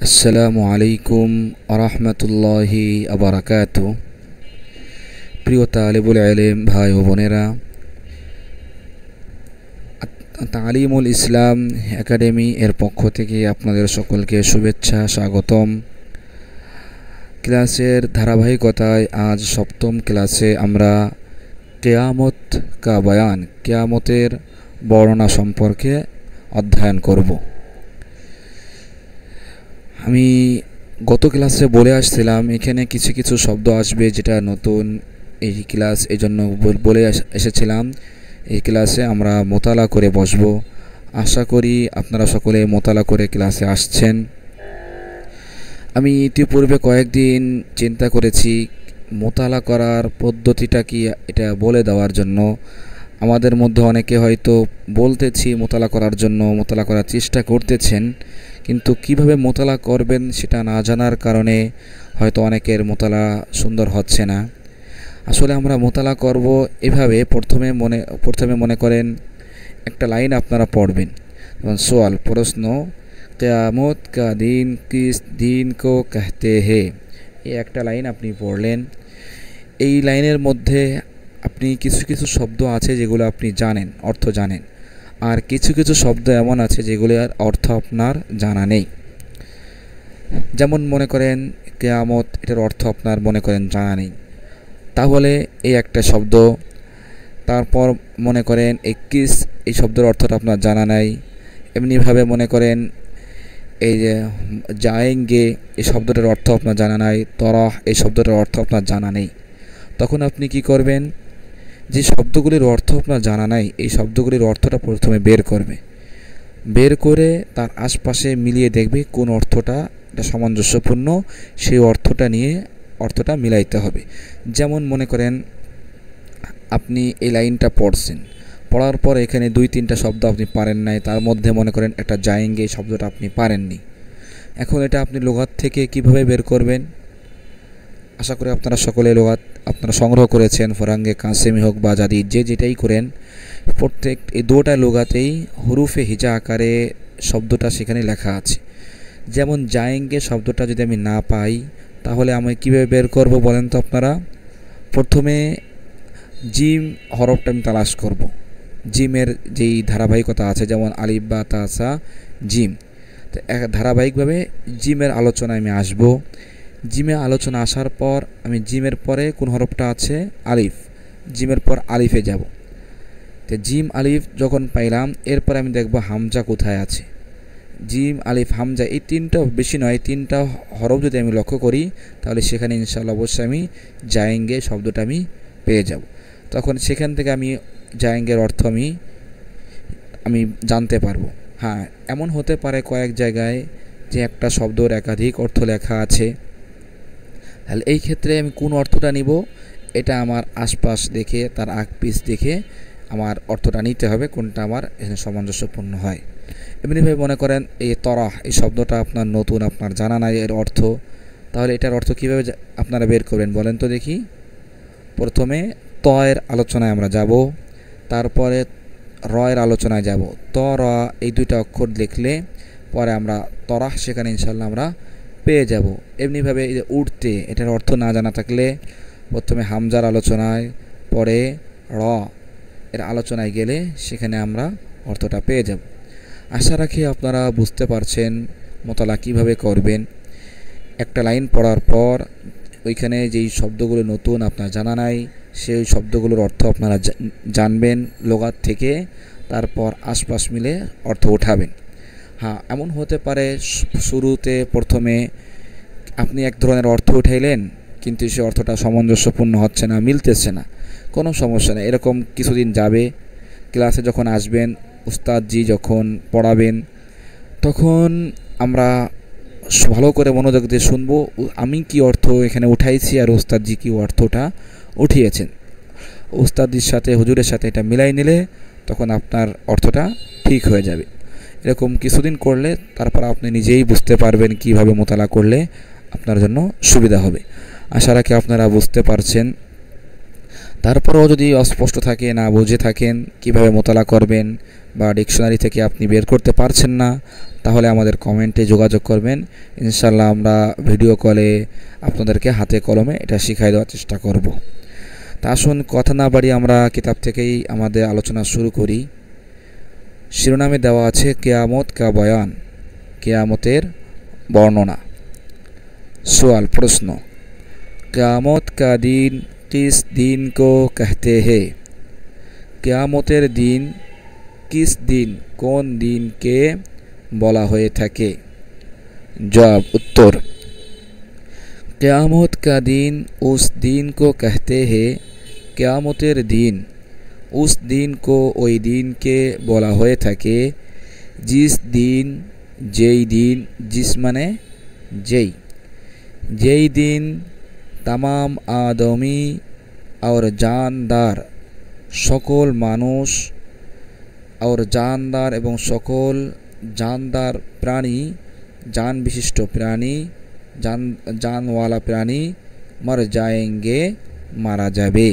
আসসালামু আলাইকুম আরহামতুল্লাহি আবরাকাতু। প্রিয় তালিবুল ইলম ভাই ও বোনেরা, তালিমুল ইসলাম একাডেমি এর পক্ষ থেকে আপনাদের সকলকে শুভেচ্ছা, স্বাগতম। ক্লাসের ধারাবাহিকতায় আজ সপ্তম ক্লাসে আমরা কিয়ামত কা বয়ান, কিয়ামতের বর্ণনা সম্পর্কে অধ্যয়ন করব। আমি গত ক্লাসে বলে আসছিলাম এখানে কিছু কিছু শব্দ আসবে যেটা নতুন এই ক্লাস, এই জন্য বলে এসেছিলাম এই ক্লাসে আমরা মোতালা করে বসবো। আশা করি আপনারা সকলে মোতালা করে ক্লাসে আসছেন। আমি ইতিপূর্বে কয়েকদিন চিন্তা করেছি মোতালা করার পদ্ধতিটা কি, এটা বলে দেওয়ার জন্য। আমাদের মধ্যে অনেকে হয়তো বলতেছি মোতালা করার জন্য, মোতালা করার চেষ্টা করতেছেন, কিন্তু কিভাবে মোতালা করবেন সেটা না জানার কারণে হয়তো অনেকের মোতালা সুন্দর হচ্ছে না। আসলে আমরা মোতালা করব এভাবে, প্রথমে মনে করেন একটা লাইন আপনারা পড়বেন, যেমন সোয়াল, প্রশ্ন, কিয়ামত কা দিন কিস দিন কো कहते हैं, এই একটা লাইন আপনি পড়লেন। এই লাইনের মধ্যে আপনি কিছু কিছু শব্দ আছে যেগুলো আপনি জানেন, অর্থ জানেন, আর কিছু কিছু শব্দ এমন আছে যেগুলোর অর্থ আপনার জানা নেই। যেমন মনে করেন কিয়ামত, এটার অর্থ আপনার মনে করেন জানা নেই, তাহলে এই একটা শব্দ। তারপর মনে করেন 21, এই শব্দের অর্থটা আপনার জানা নাই। এমনিভাবে মনে করেন এই যে যায়েঙ্গে, এই শব্দটার অর্থ আপনার জানা নাই। তরাহ, এই শব্দটার অর্থ আপনার জানা নেই। তখন আপনি কি করবেন, যে শব্দগুলির অর্থ আপনার জানা নাই এই শব্দগুলির অর্থটা প্রথমে বের করে তার আশপাশে মিলিয়ে দেখবে কোন অর্থটা এটা সামঞ্জস্যপূর্ণ, সেই অর্থটা নিয়ে অর্থটা মিলাইতে হবে। যেমন মনে করেন আপনি এই লাইনটা পড়ছেন, পড়ার পর এখানে 2-3টা শব্দ আপনি পারেন নাই, তার মধ্যে মনে করেন একটা যায়েঙ্গে, এই শব্দটা আপনি পারেননি। এখন এটা আপনি লুগাত থেকে কিভাবে বের করবেন? আশা করি আপনারা সকলে লুগাত আপনারা সংগ্রহ করেছেন, ফরাঙ্গে কাসেমি হোক বা জাদিদ, যেটাই করেন, প্রত্যেক এই দুটা লুগাতেই হুরুফে হিজা আকারে শব্দটা সেখানে লেখা আছে। যেমন যায়েঙ্গে শব্দটা যদি আমি না পাই তাহলে আমি কীভাবে বের করব বলেন তো আপনারা? প্রথমে জিম হরফটা আমি তালাশ করব। জিমের যেই ধারাবাহিকতা আছে, যেমন আলিফ বা তাসা জিম, তো ধারাবাহিকভাবে জিমের আলোচনায় আমি আসব। জিমে আলোচনা আসার পর আমি জিমের পরে কোন হরফটা আছে? আলিফ। জিমের পর আলিফে যাব। তো জিম আলিফ যখন পাইলাম, এরপর আমি দেখব হামজা কোথায় আছে। জিম আলিফ হামজা, এই তিনটা, বেশি নয়, 3টা হরফ যদি আমি লক্ষ্য করি তাহলে সেখানে ইনশাআল্লাহ অবশ্যই আমি যায়েঙ্গে শব্দটা আমি পেয়ে যাব। তখন সেখান থেকে আমি যায়েঙ্গের অর্থ আমি জানতে পারবো। হ্যাঁ, এমন হতে পারে কয়েক জায়গায় যে একটা শব্দর একাধিক অর্থ লেখা আছে, তাহলে এই ক্ষেত্রে আমি কোন অর্থটা নিব, এটা আমার আশপাশ দেখে, তার আগ পিছ দেখে আমার অর্থটা নিতে হবে, কোনটা আমার এখানে সামঞ্জস্যপূর্ণ হয়। এমনিভাবে মনে করেন এই তরাহ, এই শব্দটা আপনার নতুন, আপনার জানা নাই এর অর্থ, তাহলে এটার অর্থ কীভাবে আপনারা বের করবেন বলেন তো দেখি? প্রথমে তয়ের আলোচনায় আমরা যাব, তারপরে রয়ের আলোচনায় যাব। ত র, এই 2টা অক্ষর লিখলে পরে আমরা তরাহ সেখানে ইনশাল্লাহ আমরা পেয়ে যাব। এমনিভাবে এই যে উঠতে, এটার অর্থ না জানা থাকলে প্রথমে হামজার আলোচনায়, পরে র এর আলোচনায় গেলে সেখানে আমরা অর্থটা পেয়ে যাব। আশা রাখি আপনারা বুঝতে পারছেন মোতালা কিভাবে করবেন। একটা লাইন পড়ার পর ওইখানে যেই শব্দগুলো নতুন আপনার জানা নাই সেই শব্দগুলোর অর্থ আপনারা জানবেন লুগাত থেকে, তারপর আশপাশ মিলে অর্থ উঠাবেন। হ্যাঁ, এমন হতে পারে শুরুতে প্রথমে আপনি এক ধরনের অর্থ উঠাইলেন, কিন্তু সে অর্থটা সামঞ্জস্যপূর্ণ হচ্ছে না, মিলতেছে না। কোনো সমস্যা নেই, এরকম কিছুদিন যাবে। ক্লাসে যখন আসবেন, উস্তাদজি যখন পড়াবেন, তখন আমরা ভালো করে মনোযোগ দিয়ে শুনবো আমি কি অর্থ এখানে উঠাইছি আর উস্তাদজি কি অর্থটা উঠিয়েছেন। উস্তাদজির সাথে, হুজুরের সাথে এটা মিলাই নিলে তখন আপনার অর্থটা ঠিক হয়ে যাবে। এরকম কিছুদিন করলে তারপর আপনি নিজেই বুঝতে পারবেন কিভাবে মোতালা করলে আপনার জন্য সুবিধা হবে। আশা রাখি আপনারা বুঝতে পারছেন। তারপরেও যদি অস্পষ্ট থাকে, না বুঝে থাকেন কিভাবে মোতালা করবেন বা ডিকশনারি থেকে আপনি বের করতে পারছেন না, তাহলে আমাদের কমেন্টে যোগাযোগ করবেন। ইনশাল্লাহ আমরা ভিডিও কলে আপনাদেরকে হাতে কলমে এটা শিখিয়ে দেওয়ার চেষ্টা করব। তা আসুন কথা না বাড়িয়ে আমরা কিতাব থেকেই আমাদের আলোচনা শুরু করি। শিরোনামে দেওয়া আছে কিয়ামত কা বয়ান, কিয়ামতের বর্ণনা। সওয়াল, প্রশ্ন, কিয়ামত কা দিন কিস দিন কো कहते हैं? কিয়ামতের দিন কিস দিন, কোন দিনকে বলা হয়ে থাকে? জবাব, উত্তর, কিয়ামত কা দিন উস দিন কো कहते हैं, কিয়ামতের দিন উস দিন কো, ওই দিনকে বলা হয়ে থাকে, জিস দিন, যেই দিন, জিস মানে যেই, যেই দিন तमाम आदमी और जानदार, সকল মানুষ, और जानदार এবং সকল जानदार প্রাণী, জান বিশিষ্ট প্রাণী, জানওয়ালা প্রাণী, মর যায়েঙ্গে, মারা যাবে।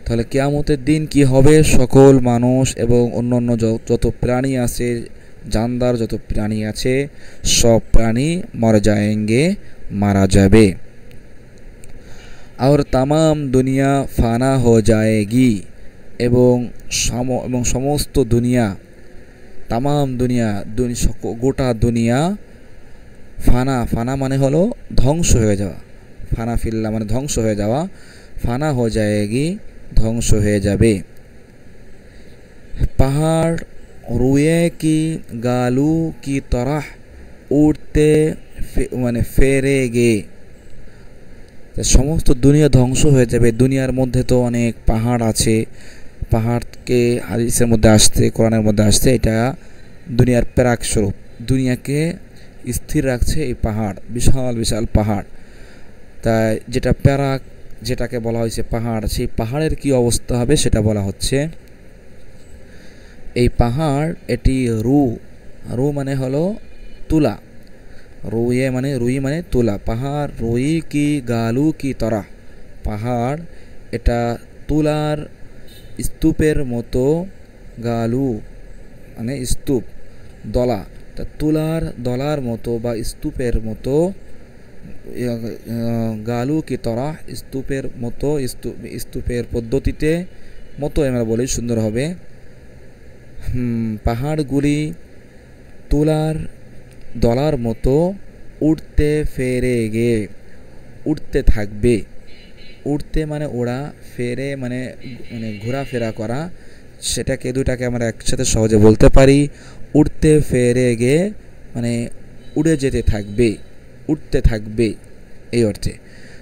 তাহলে কিয়ামতের দিন কি হবে? সকল মানুষ এবং অন্যান্য যত প্রাণী আছে, জানদার যত প্রাণী আছে, সব প্রাণী মর যায়েঙ্গে, মারা যাবে। और तमाम दुनिया फाना हो जाएगी, এবং সমস্ত দুনিয়া, তামাম দুনিয়া, গোটা দুনিয়া, ফানা, ফানা মানে হলো ধ্বংস হয়ে যাওয়া, ফানা ফিল্লা মানে ধ্বংস হয়ে যাওয়া, ফানা হো যায়েগি, ধ্বংস হয়ে যাবে। পাহাড় রুয়ে কি গালু কি তরাহ উড়তে মানে ফেরেগে, সমস্ত দুনিয়া ধ্বংস হয়ে যাবে। দুনিয়ার মধ্যে তো অনেক পাহাড় আছে, পাহাড়কে হাদিসের মধ্যে আসছে, কোরআনের মধ্যে আসছে, এটা দুনিয়ার প্রাক স্বরূপ, দুনিয়াকে স্থির রাখছে এই পাহাড়, বিশাল বিশাল পাহাড়। তাই যেটা প্যারাক, যেটাকে বলা হয়েছে পাহাড়, সেই পাহাড়ের কি অবস্থা হবে সেটা বলা হচ্ছে। এই পাহাড়, এটি রু মানে হলো তুলা, রুয়ে মানে রুই মানে তুলা, পাহাড় রুই কি গালু কি তরা, পাহাড় এটা তুলার স্তূপের মতো, গালু মানে স্তূপ, দলা, তা তুলার দলার মতো বা স্তূপের মতো, গালু কি তরা স্তূপের মতো, স্তূপের পদ্ধতিতে মতো আমরা বলি সুন্দর হবে। পাহাড়গুলি তুলার দলার মতো উড়তে ফেরেগে, উড়তে থাকবে, উড়তে মানে ওড়া, ফেরে মানে ঘোরাফেরা করা, সেটাকে দুটাকে আমরা একসাথে সহজে বলতে পারি। উড়তে ফেরেগে মানে উড়ে যেতে থাকবে, উঠতে থাকবে এই অর্থে।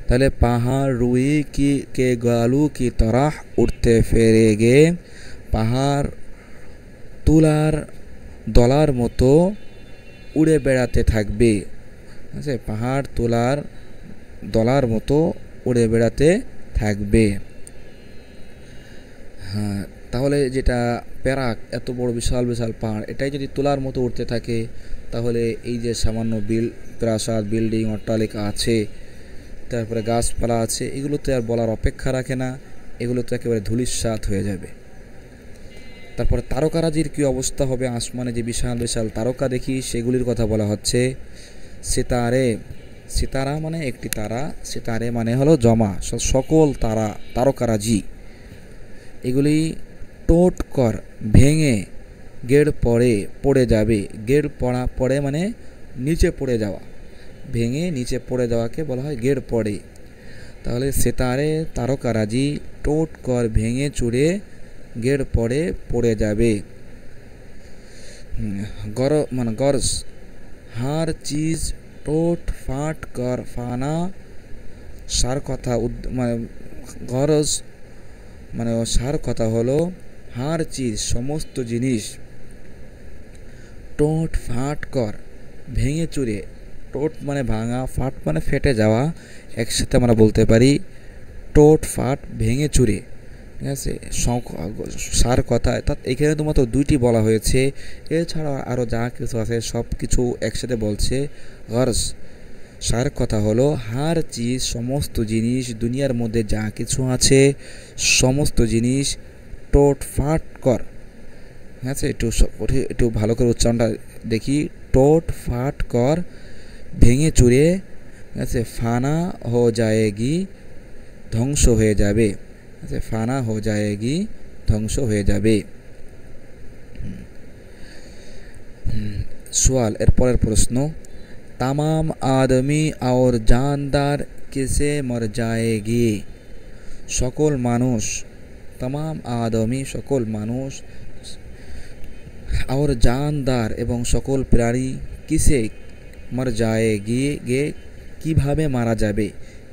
তাহলে পাহাড় রুই কি কে গালু কি তরাহ উঠতে ফেরেগে, পাহাড় তুলার দলার মতো উড়ে বেড়াতে থাকবে, আচ্ছা, পাহাড় তুলার দলার মতো উড়ে বেড়াতে থাকবে। হ্যাঁ, তাহলে যেটা প্যারাক, এত বড় বিশাল বিশাল পাহাড়, এটাই যদি তুলার মতো উঠতে থাকে, তাহলে এই যে সামান্য প্রাসাদ, বিল্ডিং, অট্টালিকা আছে, তারপরে গাছপালা আছে, এগুলোতে আর বলার অপেক্ষা রাখে না, এগুলো তো একেবারে ধূলিসাৎ হয়ে যাবে। তারপরে তারকারাজির কী অবস্থা হবে? আসমানে যে বিশাল বিশাল তারকা দেখি, সেগুলির কথা বলা হচ্ছে। সিতারে, সিতারা মানে একটি তারা, সিতারে মানে হলো জমা, সকল তারা, তারকারাজি, এগুলি টোট কর ভেঙে, গেড় পড়ে যাবে, গেড় পড়ে মানে নিচে পড়ে যাওয়া, ভেঙে নিচে পড়ে যাওয়াকে বলা হয় গেড় পড়ে। তাহলে সিতারে, তারকারাজি টোট কর ভেঙে চুরে গেড় পড়ে যাবে। গরজ, হার চিজ টোট ফাট কর ফানা, সার কথা মানে গরজ মানে সার কথা হলো হার চিজ সমস্ত জিনিস, টোট ফাট কর ভেঙে চুরে, টোট মানে ভাঙা, ফাট মানে ফেটে যাওয়া, একসাথে আমরা বলতে পারি টোট ফাট ভেঙে চুরে, ঠিক আছে। সার কথা, অর্থাৎ এখানে তো মাত্র দুইটি বলা হয়েছে, এছাড়া আরও যা কিছু আছে সব কিছু একসাথে বলছে গরজ, সার কথা হলো হার চিজ সমস্ত জিনিস দুনিয়ার মধ্যে যা কিছু আছে সমস্ত জিনিস টোট ফাট কর। হ্যাঁ একটু ভালো করে উচ্চারণটা দেখি। টোট ফাট কর ভেঙে চুরে, আছে ফানা হো যায়গি ধ্বংস হয়ে যাবে। আছে ফানা হো যায়গি ধ্বংস হয়ে যাবে। सवाल এর পরের প্রশ্ন तमाम आदमी और जानदार किसे मर जाएगी। সকল মানুষ तमाम आदमी সকল মানুষ और जानदार এবং সকল প্রাণী কিসে মর যায়গি গে কিভাবে মারা যাবে।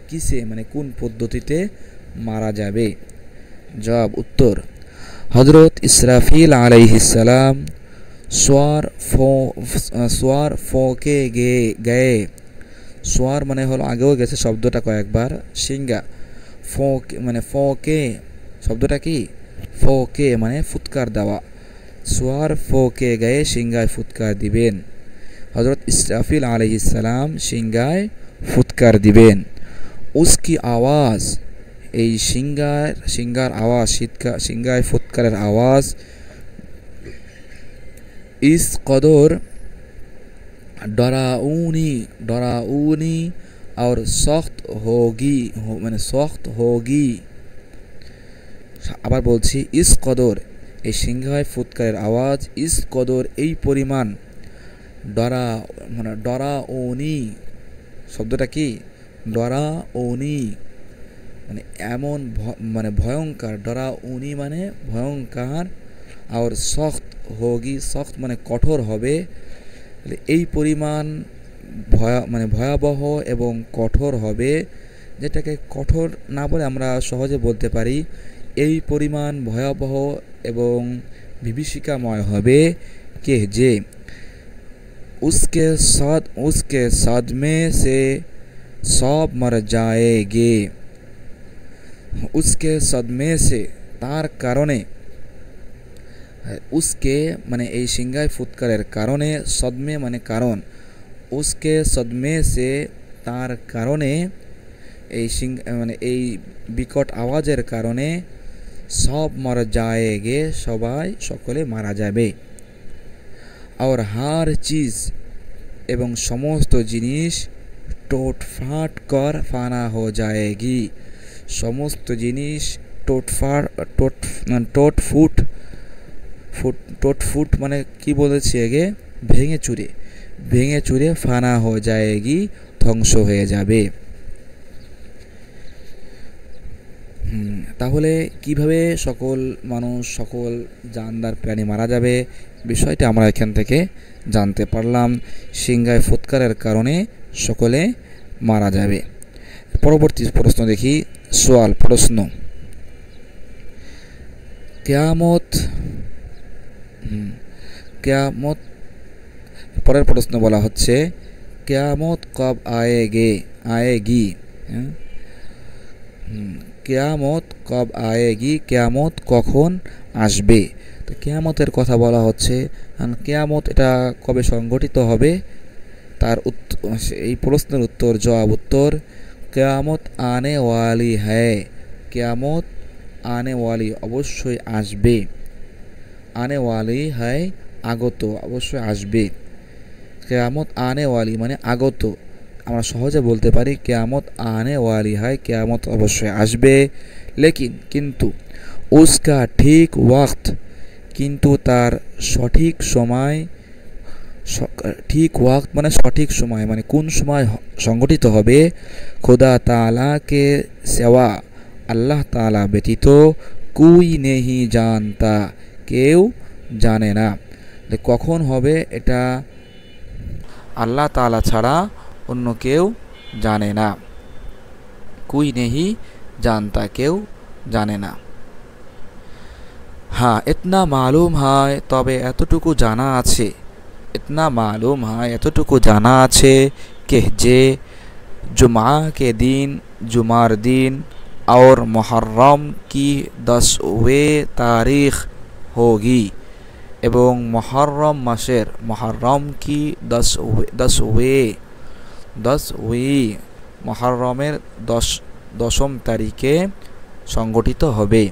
কিসে মানে কোন পদ্ধতিতে মারা যাবে। জবাব উত্তর হযরত ইসরাফিল আলাইহিস সালাম সোয়ার ফোকে গয়ে। সোয়ার মানে হলো আগেও গেছে শব্দটা কয়েকবার। সিংহা ফোকে মানে ফোকে শব্দটা কি ফোকে মানে ফুৎকার দেওয়া। সোয়ার ফোকে গয়ে সিংহায় ফুৎকার দিবেন। হযরত ইসরাফিল আলাইহিস সালাম সিংহায় ফুৎকার দিবেন। উসকি আওয়াজ এই সিংহার আওয়াজ সিংহায় ফুৎকারের আওয়াজ इस कदर डराऊनी और सख्त होगी मैंने सख्त होगी। আবার বলছি इस कदर এই সিংহায় ফুৎকারের আওয়াজ इस कदर এই পরিমাণ ডরাউনি শব্দটা কি ডরাউনি মানে এমন মানে ভয়ঙ্কর। ডরাউনি মানে ভয়ঙ্কর। আর সख्त হোগি সख्त মানে কঠোর হবে। এই পরিমাণ মানে ভয়াবহ এবং কঠোর হবে, যেটাকে কঠোর না বলে আমরা সহজে বলতে পারি এই পরিমাণ ভয়াবহ এবং বিভীষিকাময় হবে কে যে उसके सदमे से सब मर जाएंगे। उसके सदमे से তার কারণে उसके মানে এই সিংহায় ফুৎকারের কারণে সদমে মানে কারণ उसके सदमे से তার কারণে এই মানে এই বিকট আওয়াজের কারণে সব মর যায়গে সবাই সকলে মারা যাবে। और हर चीज এবং সমস্ত জিনিস টোট ফাট কর ফানা হো যায়গি। সমস্ত জিনিস টোট ফুট মানে কি বলেছি আগে ভেঙে চুরে ফানা হো যায়গি ধ্বংস হয়ে যাবে। তাহলে কিভাবে সকল মানুষ সকল জানদার প্রাণী মারা যাবে বিষয়টা আমরা এখান থেকে জানতে পারলাম। সিংহায় ফুৎকারের কারণে সকলে মারা যাবে। পরবর্তী প্রশ্ন দেখি। সওয়াল প্রশ্ন কিয়ামত পরের প্রশ্ন বলা হচ্ছে কিয়ামত কব আয়েগি। কিয়ামত কব আয়েগি কিয়ামত কখন আসবে। তো কিয়ামতের কথা বলা হচ্ছে। কিয়ামত এটা কবে সংঘটিত হবে তার এই প্রশ্নের উত্তর জবাব উত্তর কিয়ামত আনে ওয়ালি হ্যায়। কিয়ামত আনে ওয়ালি অবশ্যই আসবে। আনে ওয়ালি হ্যায় আগত অবশ্যই আসবে। কিয়ামত আনে ওয়ালি মানে আগত। আমরা সহজে বলতে পারি কিয়ামত আনে ওয়ালি হয় কিয়ামত অবশ্যই আসবে। লেকিন কিন্তু উসকা ঠিক ওয়াক্ত কিন্তু তার সঠিক সময় ঠিক ওয়াক্ত মানে সঠিক সময় মানে কোন সময় সংগঠিত হবে খোদা তাআলা কে সেওয়া আল্লাহ তাআলা ব্যতীত কোই নেহি জানতা কেউ জানে না। কখন হবে এটা আল্লাহ তাআলা ছাড়া অন্য কেউ জানে না। কোই নেহি জানতা কেউ জানে না। হ্যাঁ ইতনা মালুম হয় তবে এতটুকু জানা আছে। इतना मालूम है एतटुकु जाना आछे कि जे जुमा के दिन जुमार दिन और मुहर्रम की 10वें तारीख होगी एवं मुहर्रम मासेर मुहर्रम की 10वें 10वीं মুহররমের 10ম তারিখে সংগঠিত হবে।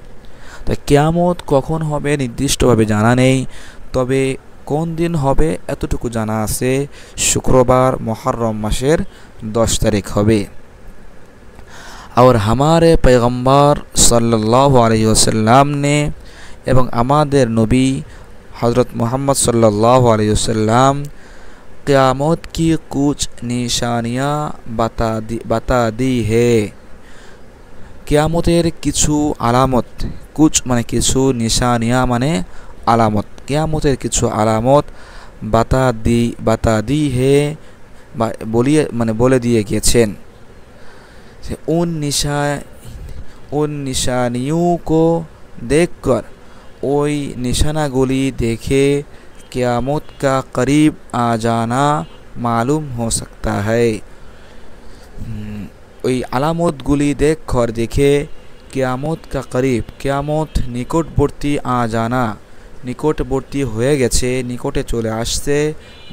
তা কিয়ামত কখন হবে নির্দিষ্টভাবে জানা নেই, তবে কোন দিন হবে এতটুকু জানা আছে, শুক্রবার মুহররম মাসের 10 তারিখ হবে। और हमारे पैगम्बर सल्लल्लाहु अलैहि वसल्लम ने এবং আমাদের নবী हज़रत मोहम्मद सल्लल्लाहु अलैहि वसल्लम क़यामत की कुछ निशानियाँ बता दी है। কিয়ামতের কিছু আলামত, কুছ মানে কিছু, নিশানিয়া মানে আলামত, কিয়ামতের কিছু আলামত বাতা দি হে বা বলে দিয়ে গিয়েছেন। उन निशानियों को देखकर, ওই निशानागुली देखे क़यामत का करीब आ जाना मालूम हो सकता है। ওই আলামতগুলি দেখে কিয়ামত কা করিব, কিয়ামত নিকটবর্তী আ জানা, নিকটবর্তী হয়ে গেছে, নিকটে চলে আসছে,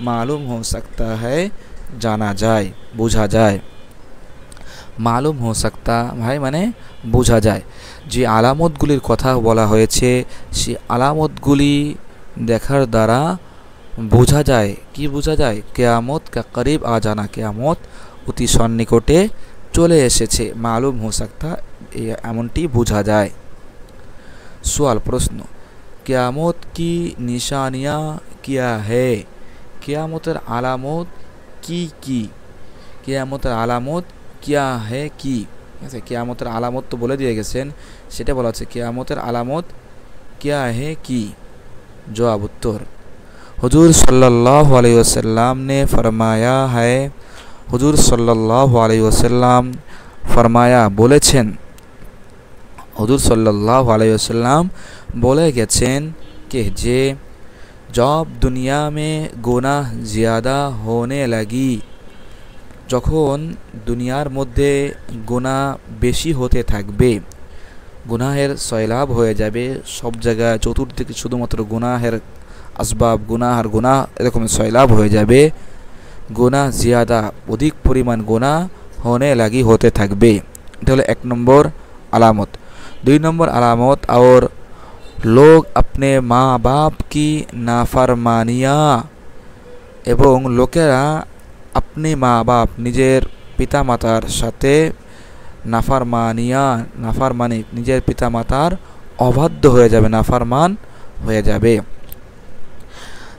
মালুম হো সকতা হ্যায় জানা যায়, বোঝা যায়। মালুম হো সকতা ভাই মানে বোঝা যায়। যে আলামতগুলির কথা বলা হয়েছে সেই আলামতগুলি দেখার দ্বারা বোঝা যায়, কি বোঝা যায়, কিয়ামত কা করিব আ জানা, কিয়ামত অতি সন্নিকটে চলে এসেছে, মালুম হো সকতা এমনটি বোঝা যায়। সওয়াল প্রশ্ন, কিয়ামত কি নিশানিয়া কিয়া হে, কিয়ামতের আলামত কি কি, কিয়ামতের আলামত কিয়া হে কি, ঠিক আছে, কিয়ামতের আলামত তো বলে দিয়ে গেছেন, সেটা বলা হচ্ছে কিয়ামতের আলামত কিয়া হে কি। জবাব উত্তর, हुजूर सल्लल्लाहु अलैहि वसल्लम ने फरमाया है, हुजूर सल्लल्लाहु अलैहि वसल्लम फरमाया বলেছেন, हुजूर सल्लल्लाहु अलैहि वसल्लम बोले গেছেন कि जे जब दुनिया में गुनाह ज़्यादा होने लगी, যখন দুনিয়ার মধ্যে গুনাহ বেশি হতে থাকবে, গুনাহের সয়লাব হয়ে যাবে, সব জায়গায় চতুর্দিকে শুধুমাত্র গুনাহের আসবাব, গুনাহ আর গুনাহ এরকম সয়লাব হয়ে যাবে, गुनाह ज़्यादा अधिक परिमाण गुनाह होने लगी होते থাকবে। এটা হলো 1 নম্বর আলামত। 2 নম্বর আলামত, और लोग अपने माँ बाप की नाफरमानियाँ, এবং লোকেরা अपने माँ बाप নিজের পিতামাতার সাথে নাফরমানি নিজের পিতামাতার অবাধ্য হয়ে যাবে, নাফরমান হয়ে যাবে।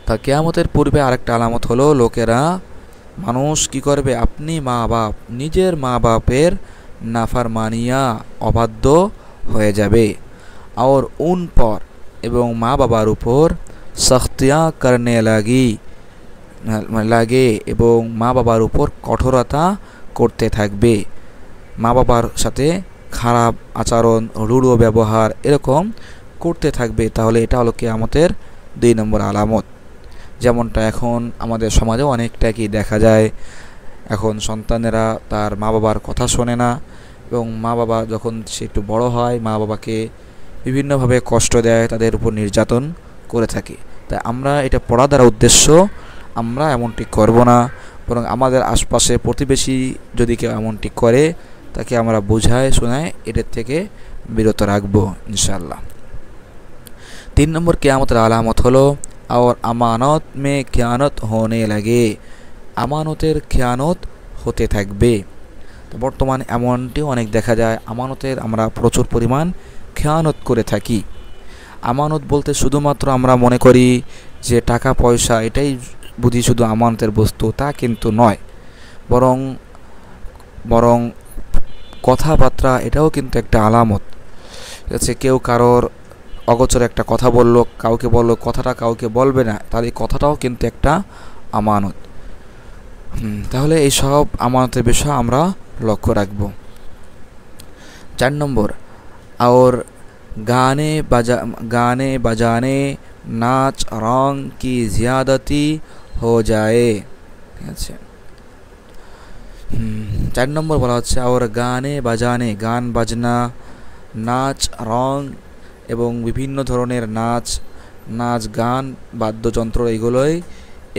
তা কিয়ামতের পূর্বে আরেকটা আলামত হলো লোকেরা, মানুষ কি করবে, আপনি মা বাপ নিজের মা বাপের নাফরমানিয়া অবাধ্য হয়ে যাবে। और उन पर এবং মা বাবার উপর সখতিয়া করনে লাগে এবং মা বাবার উপর কঠোরতা করতে থাকবে, মা বাবার সাথে খারাপ আচরণ, রূঢ় ব্যবহার এরকম করতে থাকবে। তাহলে এটা হলো কিয়ামতের 2 নম্বর আলামত। যেমনটা এখন আমাদের সমাজে অনেকটাই দেখা যায়, এখন সন্তানেরা তার মা বাবার কথা শোনে না, এবং মা বাবা যখন সে একটু বড় হয় মা বাবাকে বিভিন্নভাবে কষ্ট দেয়, তাদের উপর নির্যাতন করে থাকে। তাই আমরা এটা পড়া দ্বারা উদ্দেশ্য, আমরা এমনটি করব না, বরং আমাদের আশপাশে প্রতিবেশী যদি কেউ এমনটি করে তাকে আমরা বোঝায় শোনায় এটার থেকে বিরত রাখবো ইনশাআল্লাহ। 3 নম্বর কিয়ামতের আলামত হলো, और আমানত में খিয়ানত होने लगे, আমানতের খিয়ানত হতে থাকবে। তো বর্তমানে এমনটি অনেক দেখা যায়, আমানতের আমরা প্রচুর পরিমাণ খিয়ানত করে থাকি। আমানত বলতে শুধুমাত্র আমরা মনে করি যে টাকা পয়সা এটাই বুঝি শুধু আমানতের বস্তু, তা কিন্তু নয়, বরং কথাবার্তা এটাও কিন্তু একটা আলামত। ঠিক আছে, কেউ কারোর অগোচরে একটা কথা বলল, কাউকে বলল, কথাটা কাউকে বলবে না, তাহলে এই কথাটাও কিন্তু একটা আমানত। তাহলে এই সব আমানতের বিষয় আমরা লক্ষ্য রাখব। 4 নম্বর, और गाने बजाने नाच रंग की ज़्यादती हो जाए। ঠিক আছে, 4 নম্বর বলা হচ্ছে, और গানে বাজানে, গান বাজনা, নাচ রং এবং বিভিন্ন ধরনের নাচ গান বাদ্যযন্ত্র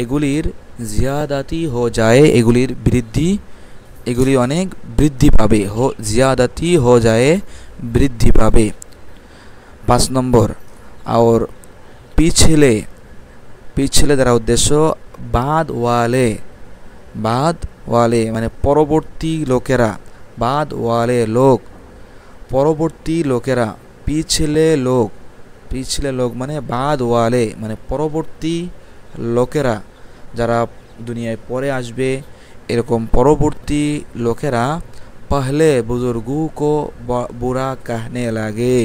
এগুলির জিয়াদাতি হো যায়, এগুলির বৃদ্ধি, এগুলি অনেক বৃদ্ধি পাবে। জিয়াদাতি হো যায়, বৃদ্ধি পাবে। 5 নম্বর, और পিছলে, পিছলে দ্বারা উদ্দেশ্য বাদ ওয়ালে, বাদ ওয়ালে মানে পরবর্তী লোকেরা, বাদ ওয়ালে লোক, পরবর্তী লোকেরা, পিছলে লোক, পিছলে লোক মানে বাদ ওয়ালে মানে পরবর্তী লোকেরা, যারা দুনিয়ায় পরে আসবে এরকম পরবর্তী লোকেরা পহলে বুজুর্গু কো বুরা कहने লাগে,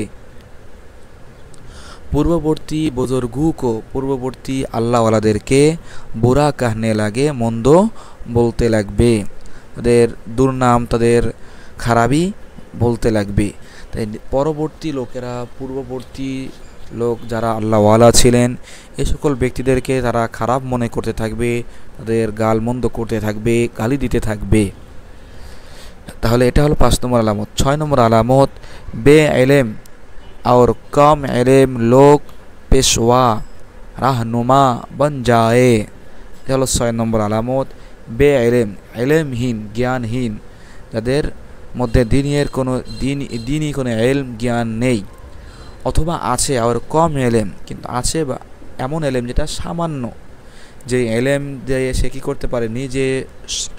পূর্ববর্তী বুজুর্গু কো, পূর্ববর্তী আল্লাহওয়ালাদেরকে বুরা कहने লাগে, মন্দ বলতে লাগবে, তাদের দুর্নাম, তাদের খারাপই বলতে লাগবে। তাই পরবর্তী লোকেরা, পূর্ববর্তী লোক যারা আল্লাহওয়ালা ছিলেন এই সকল ব্যক্তিদেরকে তারা খারাপ মনে করতে থাকবে, তাদের গালমন্দ করতে থাকবে, গালি দিতে থাকবে। তাহলে এটা হলো 5 নম্বর আলামত। 6 নম্বর আলামত, বে ইলম और कम इल्म लोग पेशवा रहनुमा बन जाए। এটা হলো 6 নম্বর আলামত। বে ইলম, ইলমহীন, জ্ঞানহীন, যাদের মধ্যে দিনই কোনো ইলম, জ্ঞান নেই, অথবা আছে আর কম এলেম, কিন্তু আছে বা এমন এলেম যেটা সামান্য, যে এলেম দিয়ে সে কী করতে পারে, নিজে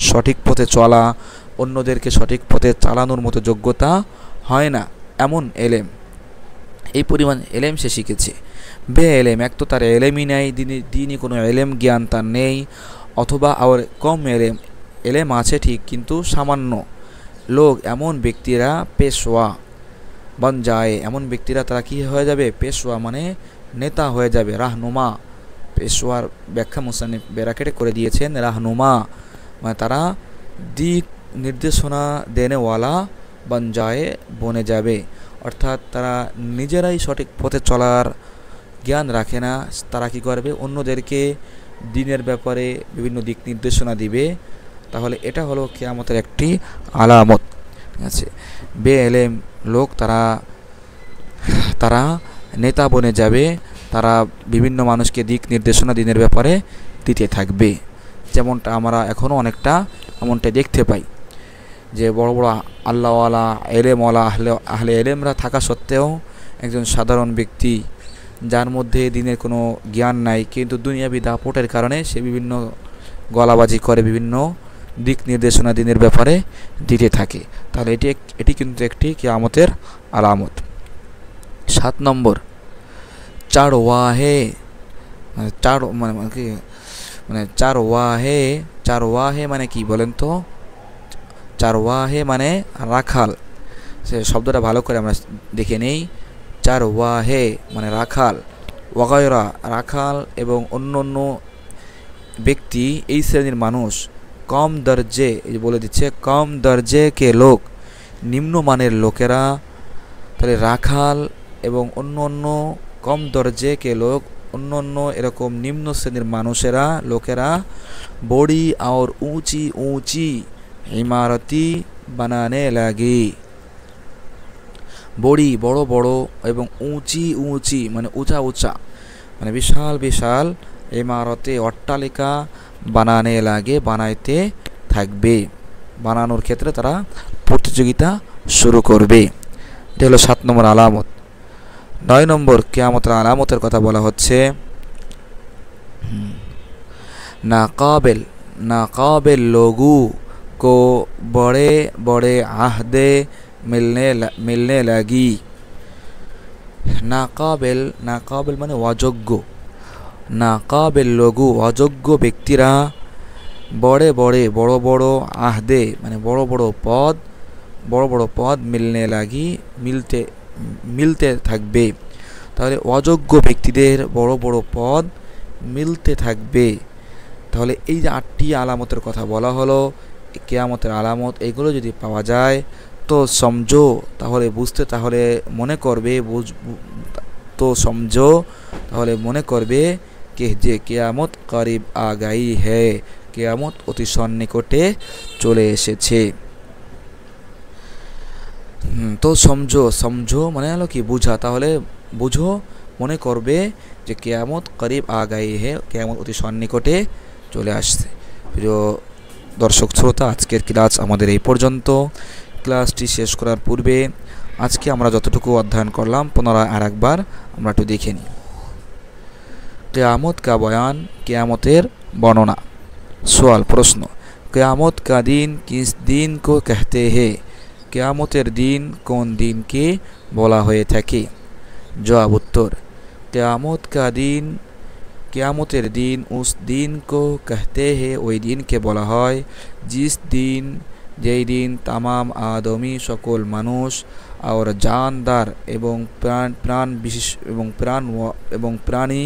সঠিক পথে চলা, অন্যদেরকে সঠিক পথে চালানোর মতো যোগ্যতা হয় না, এমন এলেম, এই পরিমাণ এলেম সে শিখেছে। বে এলেম, এক তো তার এলেমই নেই, দিনই কোনো এলেম, জ্ঞান তার নেই, অথবা আর কম এলেম, এলেম আছে ঠিক কিন্তু সামান্য। লোক, এমন ব্যক্তিরা পেশোয়া বন যায়, এমন ব্যক্তিরা তারা কি হয়ে যাবে, পেশোয়া মানে নেতা হয়ে যাবে। রাহনুমা, পেশোয়ার ব্যাখ্যা মুসান্নিফ ব্যারাকেটে করে দিয়েছেন, রাহনুমা মানে তারা দিক নির্দেশনা দেনেওয়ালা বন যায়, বনে যাবে, অর্থাৎ তারা নিজেরাই সঠিক পথে চলার জ্ঞান রাখে না, তারা কি করবে, অন্যদেরকে দিনের ব্যাপারে বিভিন্ন দিক নির্দেশনা দিবে। তাহলে এটা হলো কিয়ামতের একটি আলামত। ঠিক আছে, বে এলেম লোক তারা নেতা বনে যাবে, তারা বিভিন্ন মানুষকে দিক নির্দেশনা দিনের ব্যাপারে দিতে থাকবে, যেমনটা আমরা এখনও অনেকটা এমনটা দেখতে পাই, যে বড় বড় আল্লাহওয়ালা, এলেমওয়ালা, আহলে এলেমরা থাকা সত্ত্বেও একজন সাধারণ ব্যক্তি যার মধ্যে দিনের কোনো জ্ঞান নাই, কিন্তু দুনিয়াবি দাপটের কারণে সে বিভিন্ন গলাবাজি করে, বিভিন্ন দিক নির্দেশনা দিনের ব্যাপারে দিতে থাকে। তাহলে এটি কিন্তু একটি কিয়ামতের আলামত। 7 নম্বর, চারওয়াহে, চারওয়াহে মানে কি বলেন তো? চারওয়াহে মানে রাখাল। সে শব্দটা ভালো করে আমরা দেখে নেই। চারওয়াহে মানে রাখাল, ওয়াগায়রা রাখাল এবং অন্য অন্য ব্যক্তি, এই শ্রেণীর মানুষ। কম দর্জে, এই বলে দিচ্ছে কম দর্জে কে লোক, নিম্নমানের লোকেরা। তাহলে রাখাল এবং অন্য অন্য কম দর্জে কে লোক, অন্য অন্য এরকম নিম্ন শ্রেণীর মানুষেরা, লোকেরা বড়ি আর ऊंची ऊंची ইমারতি বানানে লাগে। বড়ি বড় বড় এবং ऊंची ऊंची মানে উঁচা উঁচা, মানে বিশাল বিশাল ইমারতে অট্টালিকা বানানে লাগে, বানাইতে থাকবে, বানানোর ক্ষেত্রে তারা প্রতিযোগিতা শুরু করবে। এটা হলো 7 নম্বর আলামত। 9 নম্বর কিয়ামতের আলামতের কথা বলা হচ্ছে, नाकाबिल लोगों को बड़े बड़े आहदे मिलने लगी। नाकाबिल মানে অযোগ্য, নাকাবিল লোগু অযোগ্য ব্যক্তিরা, বড় বড় আহদে মানে বড় বড় পদ মিলনে লাগি মিলতে থাকবে। তাহলে অযোগ্য ব্যক্তিদের বড় বড় পদ মিলতে থাকবে। তাহলে এই যে 8টি আলামতের কথা বলা হলো, কিয়ামতের আলামত, এগুলো যদি পাওয়া যায় তো সমঝো, তাহলে বুঝতে, তাহলে মনে করবে, তাহলে মনে করবে कि যে কিয়ামত করিব আ গাই है, কিয়ামত অতি সন্নিকটে চলে এসেছে। তো সমঝো মানে হলো কি বুঝা, তাহলে বুঝো, মনে করবে যে কিয়ামত করিব আ গাই है, কিয়ামত অতি সন্নিকটে চলে আসছে। প্রিয় দর্শক শ্রোতা, আজকের ক্লাস আমাদের এই পর্যন্ত। ক্লাসটি শেষ করার পূর্বে আজকে আমরা যতটুকু অধ্যয়ন করলাম পুনরায় আরেকবার আমরা একটু দেখে নিই। কিয়ামত কা বয়ান, কিয়ামতের বর্ণনা। সওয়াল, প্রশ্ন, কিয়ামত কা দিন কিস দিন কো कहते हैं? কিয়ামতের দিন কোন দিনকে বলা হয়ে থাকে? জবাব, উত্তর, কিয়ামত কা দিন, কিয়ামতের দিন উস দিন কো कहते हैं, ওই দিনকে বলা হয় জিস দিন, যেই দিন তামাম আদমি, সকল মানুষ, আর জানদার এবং প্রাণ বিশেষ এবং প্রাণী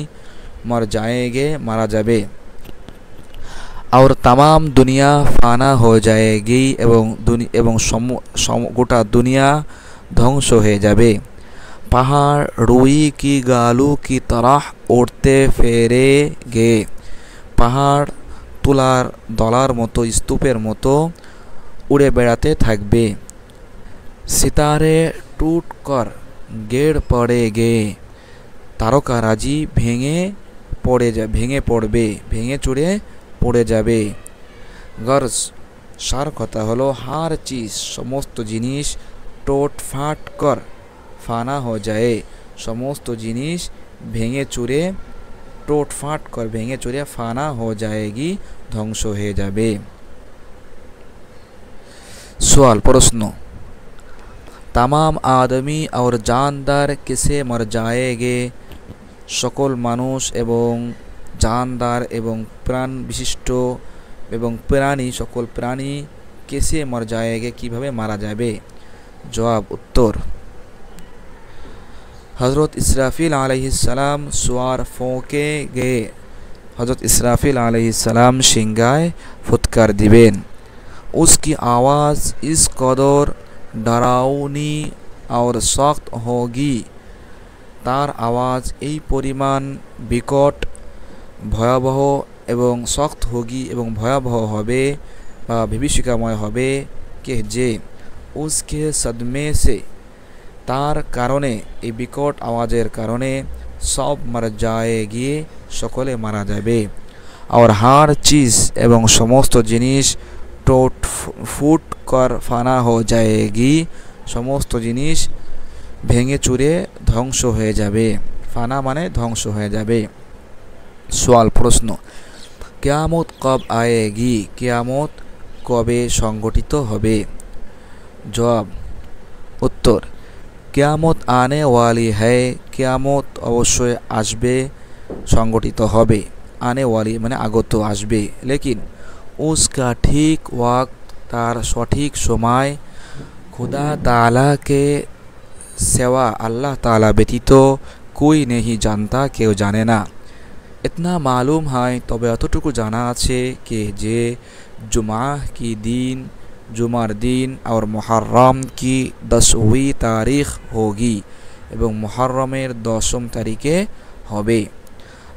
মর যায়েগে, মারা যাবে। और तमाम दुनिया फाना हो जाएगी এবং গোটা দুনিয়া ধ্বংস হয়ে যাবে। पहाड़ रुई की गालू की तरह उड़ते फिरेंगे, পাহাড় তুলার দলার মতো, স্তূপের মতো উড়ে বেড়াতে থাকবে। सितारे टूट कर गिर पड़ेंगे, তারকারাজি ভেঙে পড়বে, ভেঙে চুরে পড়ে যাবে। গর্জ, সার কথা হলো হার চিজ, সমস্ত জিনিস, টোট ফাট কর ফানা হয়ে যায়, সমস্ত জিনিস ভেঙে চুরে, টোট ফাট কর ভেঙে চুরে, ফানা হয়ে যায়গি, ধ্বংস হয়ে যাবে। সওয়াল, প্রশ্ন, तमाम आदमी और जानदार किसे मर जाएंगे? সকল মানুষ এবং জানদার এবং প্রাণ বিশিষ্ট এবং প্রাণী, সকল প্রাণী কেসে মর যায়গে, কিভাবে মারা যাবে? জবাব, উত্তর, হযরত ইসরাফিল আলাইহিস সালাম সুয়ার ফোঁকে গে, হযরত ইসরাফিল আলাইহিস সালাম সিংহায় ফুৎকার দিবেন। उसकी आवाज़ इस कदर डरावनी और सख्त होगी, তার আওয়াজ এই পরিমাণ বিকট, ভয়াবহ এবং শক্ত হোগি এবং ভয়াবহ হবে বা বিভীষিকাময় হবে, কে যে উসকে সদমে সে, তার কারণে, এই বিকট আওয়াজের কারণে, সব মারা যায়গি, সকলে মারা যাবে। আর হার চিজ, এবং সমস্ত জিনিস, টোট ফুট কর ফানা হয়ে যায়গি, সমস্ত জিনিস ভেঙে চুরে ধ্বংস হয়ে যাবে। ফানা মানে ধ্বংস হয়ে যাবে। সওয়াল, প্রশ্ন, কিয়ামত কব আয়েগি? কিয়ামত কবে সংগঠিত হবে? জবাব, উত্তর, কিয়ামত আনে ওয়ালি হ্যায়, কিয়ামত অবশ্যই আসবে, সংগঠিত হবে। আনে ওয়ালি মানে আগত, আসবে। লেকিন উসকা ঠিক ওয়াক্ত, তার সঠিক সময়, খুদা তাআলাকে সেওয়া, আল্লাহ তাআলা ব্যতীত, কোই নেহি জানতা, কেউ জানে না। ইতনা মালুম হয়, তবে এতটুকু জানা আছে কে যে জুমা কি দিন, জুমার দিন, আর মুহররম কি 10वीं তারিখ হোগি, এবং মুহররমের 10ম তারিখে হবে।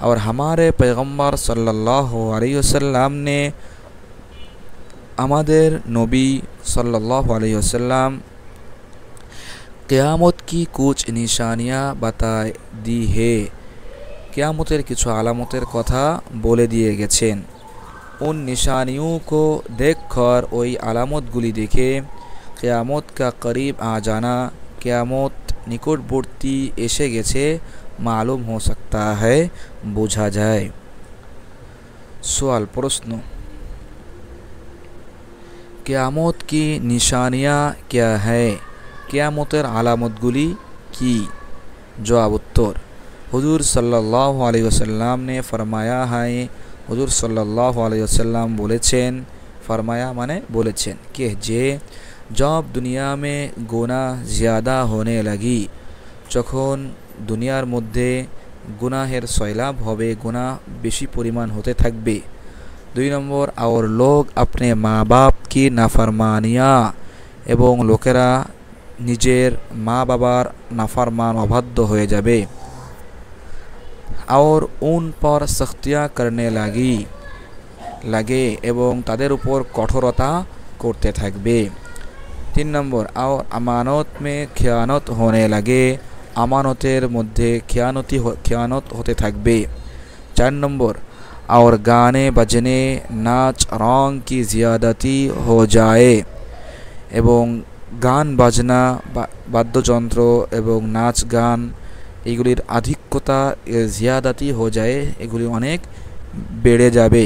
और हमारे पैगम्बर सल्लल्लाहु अलैहि वसल्लम ने, আমাদের নবী सल्लल्लाहु अलैहि वसल्लम क़यामत की कुछ निशानियाँ बता दी है, क़यामतेर কিছু আলামতের কথা বলে দিয়ে গেছেন। उन निशानियों को देखकर, ওই আলামতগুলি দেখে, क़यामत का करीब आ जाना, क़यामत নিকটবর্তী এসে গেছে, मालूम हो सकता है, বোঝা যায়। सवाल, प्रश्न, क़यामत की निशानियाँ क्या है? क़यामतेर आलामतगुली की? जवाब, उत्तर, हुजूर सल्लल्लाहु अलैहि वसल्लम ने फरमाया है, हुजूर सल्लल्लाहु अलैहि वसल्लम बोलेছেন, फरमाया माने बोलेছেন, कि जे जब दुनिया में गुनाह ज़्यादा होने लगी, যখন দুনিয়ার মধ্যে গুনাহের সয়লাব হবে, গুনাহ বেশি পরিমাণ হতে থাকবে। 2 নম্বর, और लोग अपने माँ बाप की नाफरमानियाँ, এবং লোকেরা নিজের মা বাবার নাফরমান, অবাধ্য হয়ে যাবে। और उन पर सख्तियाँ करने লাগে এবং তাদের উপর কঠোরতা করতে থাকবে। 3 নম্বর, और अमानत में खयानत होने लगे, আমানতের মধ্যে খেয়ানত হতে থাকবে। 4 নম্বর, और गाने बजने नाच रंग की ज़्यादती हो जाए এবং গান বাজনা বাদ্যযন্ত্র এবং নাচ গান এগুলির আধিক্যতা ज़्यादती हो जाए এগুলি অনেক বেড়ে যাবে।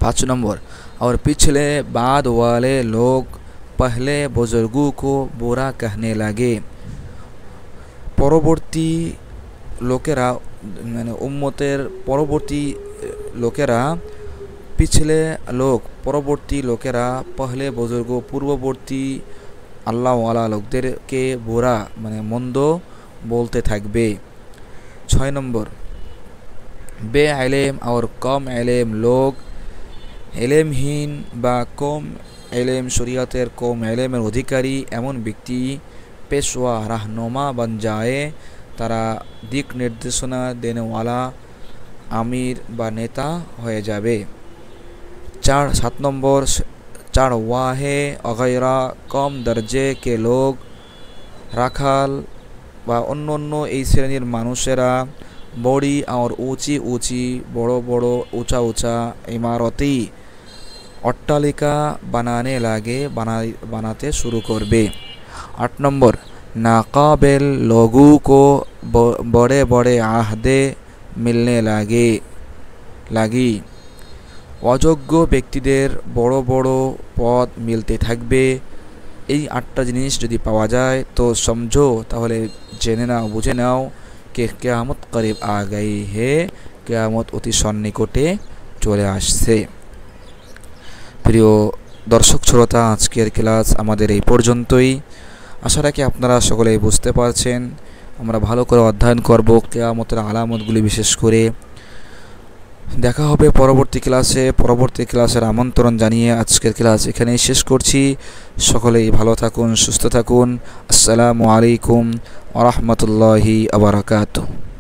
5 नंबर और पिछले बाद वाले लोग पहले बुजुर्गों को बुरा कहने लगे পরবর্তী লোকেরা মানে উম্মতের পরবর্তী লোকেরা পিছলে লোক পরবর্তী লোকেরা পহলে বুজুর্গ পূর্ববর্তী আল্লাহওয়ালা লোকদেরকে বুরা মানে মন্দ বলতে থাকবে। 6 নম্বর बेइल्म और कम इल्म लोग इल्महीन বা কম इल्म শরীয়তের কম ইলমের অধিকারী এমন ব্যক্তি পেশওয়া রাহনুমা বন যায় তারা দিক নির্দেশনা দেনেওয়ালা আমির বা নেতা হয়ে যাবে। 7 नंबर चढ़वाहे वगैरह कम दर्जे के लोग রাখাল বা অন্য এই শ্রেণীর মানুষেরা বড়ি আর ऊंची ऊंची বড় বড় ऊंचा ऊंचा इमारती অট্টালিকা বানাতে শুরু করবে। 8 नंबर नाकाबिल लोगों को बड़े बड़े आहदे मिलने लगी অযোগ্য ব্যক্তিদের বড় বড় পদ মিলতে থাকবে। এই 8টা জিনিস যদি পাওয়া যায় তো समझो তাহলে জেনে নাও বুঝে নাও কে কিয়ামত করিব আ গই হে কিয়ামত অতি সন্নিকটে চলে আসছে। প্রিয় দর্শক শ্রোতা আজকের ক্লাস আমাদের এই পর্যন্তই। আশা রাখি আপনারা সকলেই বুঝতে পারছেন। আমরা ভালো করে অধ্যয়ন করব কিয়ামতের আলামতগুলি বিশেষ করে। দেখা হবে পরবর্তী ক্লাসের আমন্ত্রণ জানিয়ে আজকের ক্লাস এখানেই শেষ করছি। সকলেই ভালো থাকুন, সুস্থ থাকুন। আসসালামু আলাইকুম ওয়া রাহমাতুল্লাহি ওয়া বারাকাতুহু।